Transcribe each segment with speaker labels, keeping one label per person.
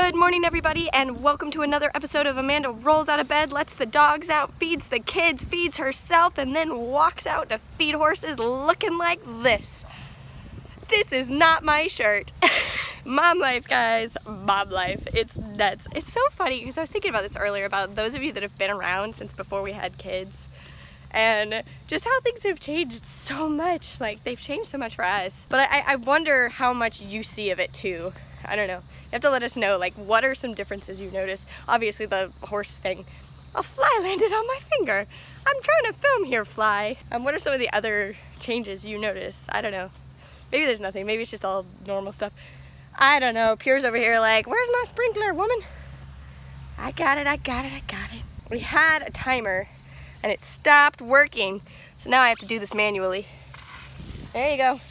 Speaker 1: Good morning, everybody, and welcome to another episode of Amanda Rolls Out of Bed, lets the dogs out, feeds the kids, feeds herself, and then walks out to feed horses looking like this. This is not my shirt. Mom life, guys. Mom life. It's nuts. It's so funny because I was thinking about this earlier, about those of you that have been around since before we had kids and just how things have changed so much. Like, they've changed so much for us. But I wonder how much you see of it too. I don't know. You have to let us know, like, what are some differences you notice? Obviously the horse thing. A fly landed on my finger. I'm trying to film here, fly. What are some of the other changes you notice? I don't know. Maybe there's nothing. Maybe it's just all normal stuff. I don't know. Pierre's over here like, where's my sprinkler, woman? I got it, I got it, I got it. We had a timer and it stopped working. So now I have to do this manually. There you go.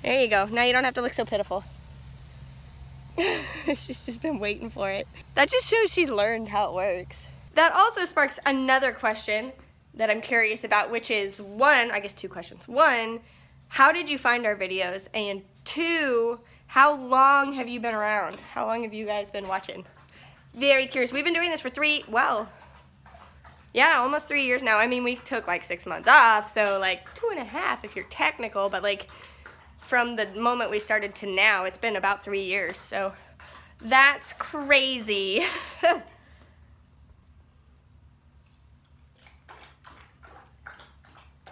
Speaker 1: There you go. Now you don't have to look so pitiful. She's just been waiting for it. That just shows she's learned how it works. That also sparks another question that I'm curious about, which is one, I guess two questions. One, how did you find our videos? And two, how long have you been around? How long have you guys been watching? Very curious. We've been doing this for almost 3 years now. I mean, we took like 6 months off, so like 2.5 if you're technical, but like from the moment we started to now, it's been about 3 years, so that's crazy.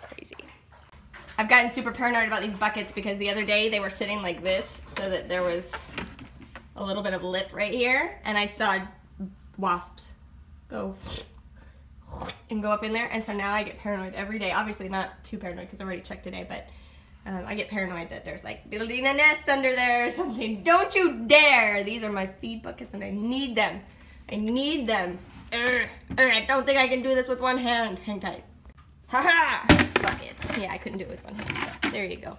Speaker 1: Crazy. I've gotten super paranoid about these buckets because the other day they were sitting like this so that there was a little bit of lip right here, and I saw wasps go and go up in there, and so now I get paranoid every day. Obviously not too paranoid because I already checked today, but I get paranoid that there's like building a nest under there or something. Don't you dare! These are my feed buckets and I need them. I need them. I don't think I can do this with one hand. Hang tight. Haha! Buckets. Yeah, I couldn't do it with one hand, but there you go.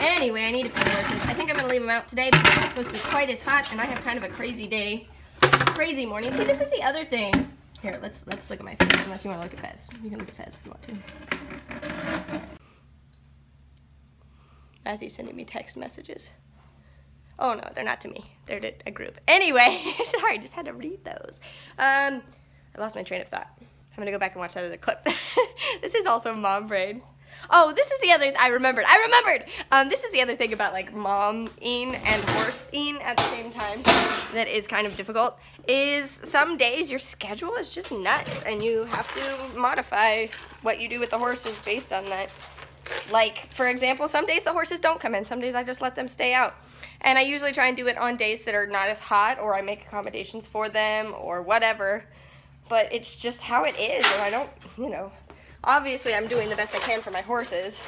Speaker 1: Anyway, I need to feed horses. I think I'm going to leave them out today because it's supposed to be quite as hot and I have kind of a crazy day. Crazy morning. See, this is the other thing. Here, let's look at my face unless you want to look at Fez. You can look at Fez if you want to. Matthew's sending me text messages. Oh no, they're not to me. They're to a group. Anyway, sorry, just had to read those. I lost my train of thought. I'm gonna go back and watch that other clip. This is also mom brain. Oh, this is the other, I remembered. This is the other thing about like mom-ing and horse-ing at the same time that is kind of difficult, is some days your schedule is just nuts and you have to modify what you do with the horses based on that. Like, for example, some days the horses don't come in. Some days I just let them stay out. And I usually try and do it on days that are not as hot, or I make accommodations for them or whatever. But it's just how it is, and I don't, you know. Obviously, I'm doing the best I can for my horses.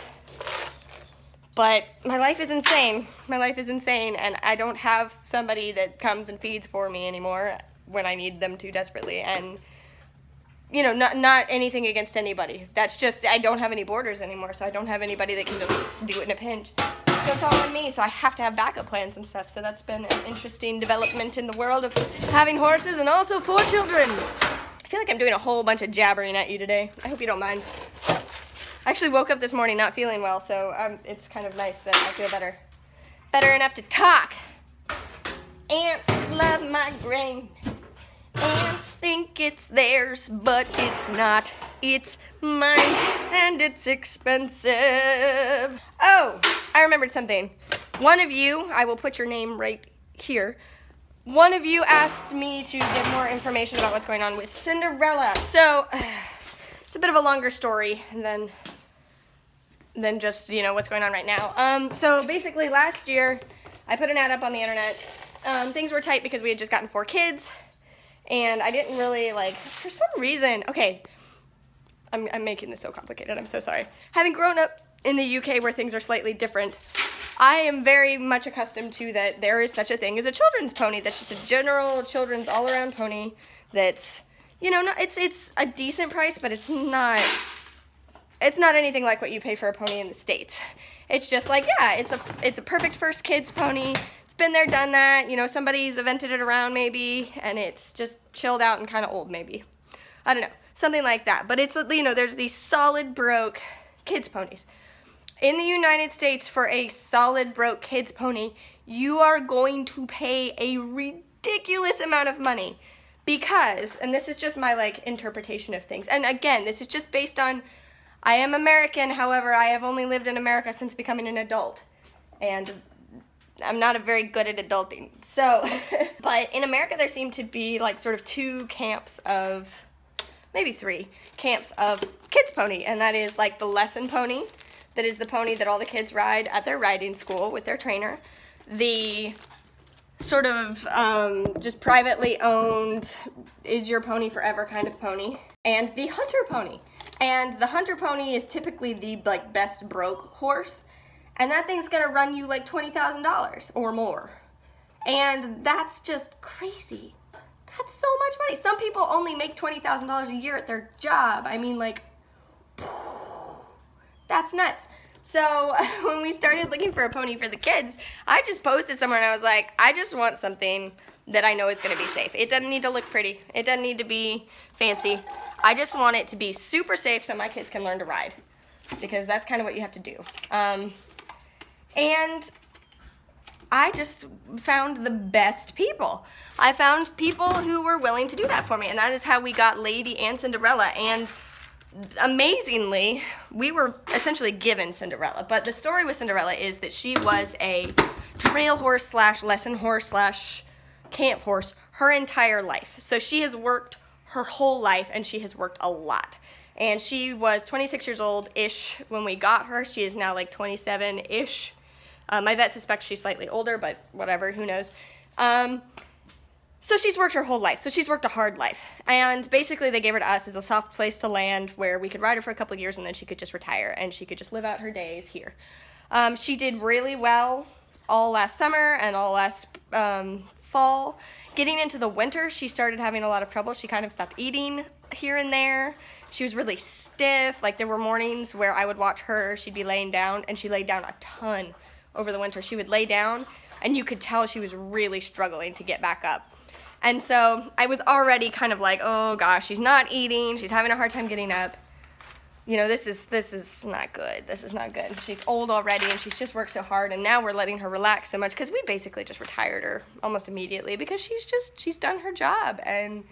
Speaker 1: But my life is insane. My life is insane, and I don't have somebody that comes and feeds for me anymore when I need them to desperately. And you know, not anything against anybody. That's just, I don't have any boarders anymore, so I don't have anybody that can do it in a pinch. So it's all on me, so I have to have backup plans and stuff. So that's been an interesting development in the world of having horses and also 4 children. I feel like I'm doing a whole bunch of jabbering at you today. I hope you don't mind. I actually woke up this morning not feeling well, so it's kind of nice that I feel better. Better enough to talk. Ants love my grain. Ants think it's theirs, but it's not. It's mine, and it's expensive. Oh, I remembered something. One of you, I will put your name right here. One of you asked me to get more information about what's going on with Cinderella. So, it's a bit of a longer story than just, you know, what's going on right now. So basically last year, I put an ad up on the internet. Things were tight because we had just gotten 4 kids. And I didn't really, like, for some reason, okay, I'm making this so complicated, I'm so sorry. Having grown up in the UK where things are slightly different, I am very much accustomed to that there is such a thing as a children's pony. That's just a general children's all-around pony that's, you know, it's a decent price, but it's not anything like what you pay for a pony in the States. It's just like, yeah, it's a perfect first kids pony. Been there, done that, you know, somebody's evented it around maybe, and it's just chilled out and kind of old maybe. I don't know, something like that. But it's, you know, there's these solid broke kids ponies. In the United States, for a solid broke kids pony, you are going to pay a ridiculous ridiculous amount of money because, and this is just my like interpretation of things, and again, this is just based on, I am American, however, I have only lived in America since becoming an adult, and I'm not very good at adulting, so, but in America there seem to be like sort of two camps of, maybe three camps of kids pony, and that is like the lesson pony, that is the pony that all the kids ride at their riding school with their trainer, the sort of just privately owned, is your pony forever kind of pony, and the hunter pony. And the hunter pony is typically the like best broke horse, and that thing's gonna run you like $20,000 or more. And that's just crazy. That's so much money. Some people only make $20,000 a year at their job. I mean, like, that's nuts. So when we started looking for a pony for the kids, I just posted somewhere and I was like, I just want something that I know is gonna be safe. It doesn't need to look pretty. It doesn't need to be fancy. I just want it to be super safe so my kids can learn to ride, because that's kind of what you have to do. And I just found the best people. I found people who were willing to do that for me, and that is how we got Lady and Cinderella. And amazingly, we were essentially given Cinderella, but the story with Cinderella is that she was a trail horse slash lesson horse slash camp horse her entire life. So she has worked her whole life, and she has worked a lot. And she was 26 years old-ish when we got her. She is now like 27-ish. My vet suspects she's slightly older, but whatever, who knows. So she's worked her whole life. So she's worked a hard life. And basically they gave her to us as a soft place to land where we could ride her for a couple of years and then she could just retire and she could just live out her days here. She did really well all last summer and all last fall. Getting into the winter, she started having a lot of trouble. She kind of stopped eating here and there. She was really stiff. Like, there were mornings where I would watch her. She'd be laying down, and she laid down a ton over the winter. She would lay down, and you could tell she was really struggling to get back up. And so I was already kind of like, oh gosh, she's not eating. She's having a hard time getting up. You know, this is not good. This is not good. She's old already, and she's just worked so hard, and now we're letting her relax so much because we basically just retired her almost immediately because she's done her job, and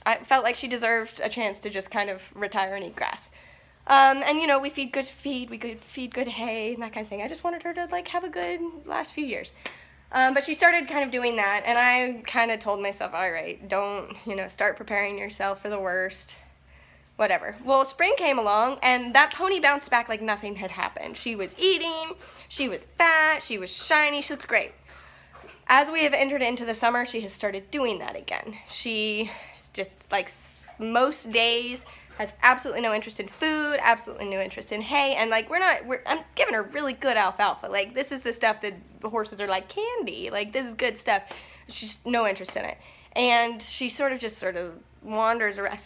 Speaker 1: I felt like she deserved a chance to just kind of retire and eat grass. And, you know, we feed good feed, we could feed good hay and that kind of thing. I just wanted her to, like, have a good last few years. But she started kind of doing that, and I kind of told myself, all right, don't, you know, start preparing yourself for the worst. Whatever. Well, spring came along, and that pony bounced back like nothing had happened. She was eating, she was fat, she was shiny, she looked great. As we have entered into the summer, she has started doing that again. She just, like most days, has absolutely no interest in food, absolutely no interest in hay, and like I'm giving her really good alfalfa. Like, this is the stuff that the horses are like candy. Like, this is good stuff. She's no interest in it. And she sort of wanders around,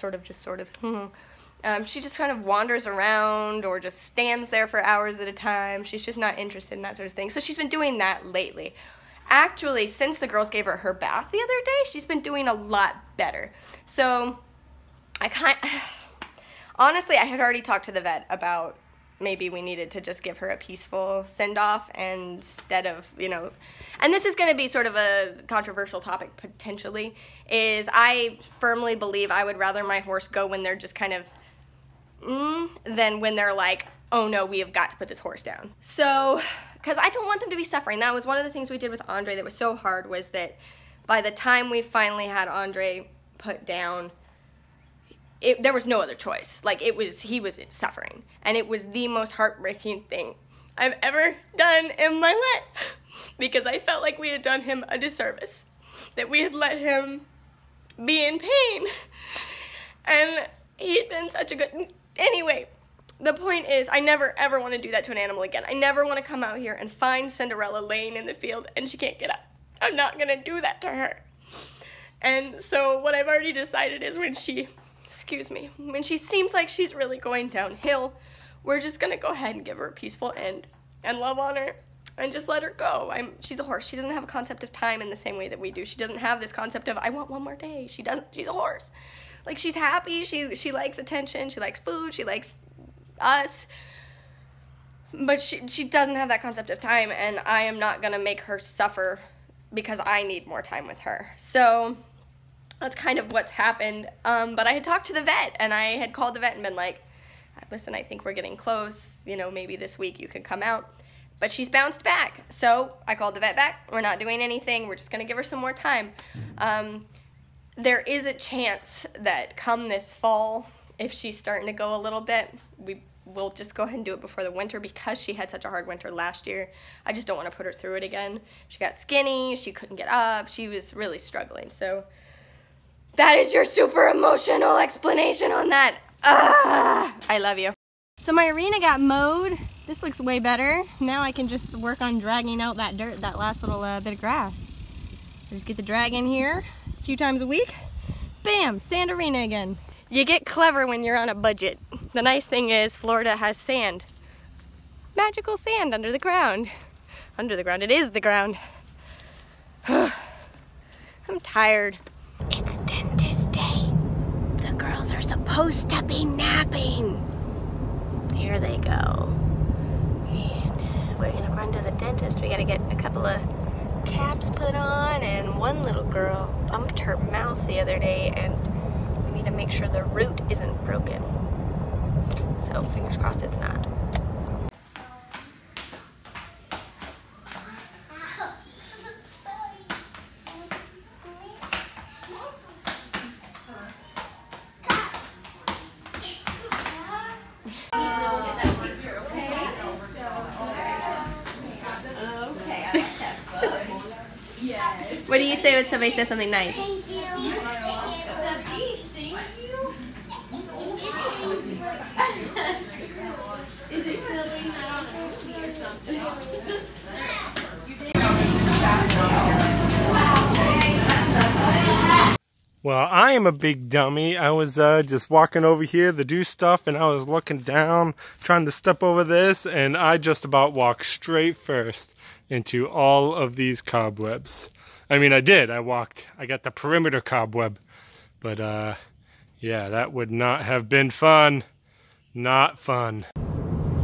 Speaker 1: she just kind of wanders around or just stands there for hours at a time. She's just not interested in that sort of thing. So she's been doing that lately. Actually, since the girls gave her bath the other day, she's been doing a lot better. So honestly, I had already talked to the vet about maybe we needed to just give her a peaceful send-off instead of, you know, and this is going to be sort of a controversial topic potentially, is I firmly believe I would rather my horse go when they're just kind of than when they're like, oh no, we have got to put this horse down. So, because I don't want them to be suffering. That was one of the things we did with Andre that was so hard, was that by the time we finally had Andre put down, there was no other choice. Like, he was suffering. And it was the most heartbreaking thing I've ever done in my life. Because I felt like we had done him a disservice. That we had let him be in pain. And he had been such a good... Anyway, the point is, I never ever want to do that to an animal again. I never want to come out here and find Cinderella laying in the field and she can't get up. I'm not going to do that to her. And so what I've already decided is when she seems like she's really going downhill, we're just going to go ahead and give her a peaceful end and love on her and just let her go. She's a horse. She doesn't have a concept of time in the same way that we do. She doesn't have this concept of, I want one more day. She doesn't. She's a horse. Like, she's happy. She likes attention. She likes food. She likes us. But she doesn't have that concept of time, and I am not going to make her suffer because I need more time with her. So that's kind of what's happened. But I had talked to the vet, and I had called the vet and been like, listen, I think we're getting close, you know, maybe this week you could come out. But she's bounced back. So I called the vet back. We're not doing anything. We're just going to give her some more time. There is a chance that come this fall, if she's starting to go a little bit, we'll just go ahead and do it before the winter, because she had such a hard winter last year. I just don't want to put her through it again. She got skinny. She couldn't get up. She was really struggling. So that is your super emotional explanation on that. I love you. So my arena got mowed. This looks way better. Now I can just work on dragging out that dirt, that last little bit of grass. Just get the drag in here a few times a week. Bam, sand arena again. You get clever when you're on a budget. The nice thing is Florida has sand. Magical sand under the ground. Under the ground, it is the ground. I'm tired. It's dentist day. The girls are supposed to be napping. There they go. And we're gonna run to the dentist. We gotta get a couple of caps put on, and one little girl bumped her mouth the other day, and we need to make sure the root isn't broken. So fingers crossed it's not. What do you say when somebody says something nice?
Speaker 2: Thank you. Is it silly?
Speaker 3: Well, I am a big dummy. I was just walking over here to do stuff, and I was looking down, trying to step over this, and I just about walked straight first into all of these cobwebs. I mean, I did. I got the perimeter cobweb. But, yeah, that would not have been fun. Not fun.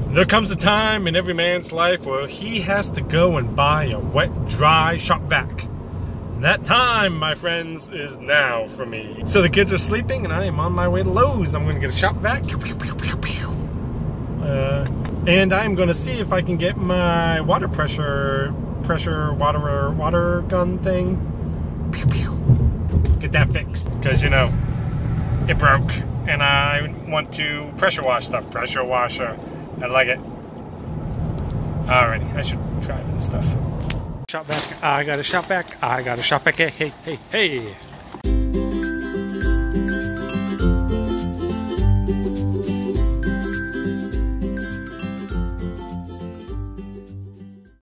Speaker 3: There comes a time in every man's life where he has to go and buy a wet, dry shop vac. And that time, my friends, is now for me. So the kids are sleeping, and I am on my way to Lowe's. I'm going to get a shop vac. And I'm going to see if I can get my water water gun thing. Get that fixed. Because, you know, it broke. And I want to pressure wash stuff. Pressure washer. I like it. Alrighty, I should try it and stuff. Shop vac. I got a shop vac. I got a shop vac. Hey, hey, hey, hey.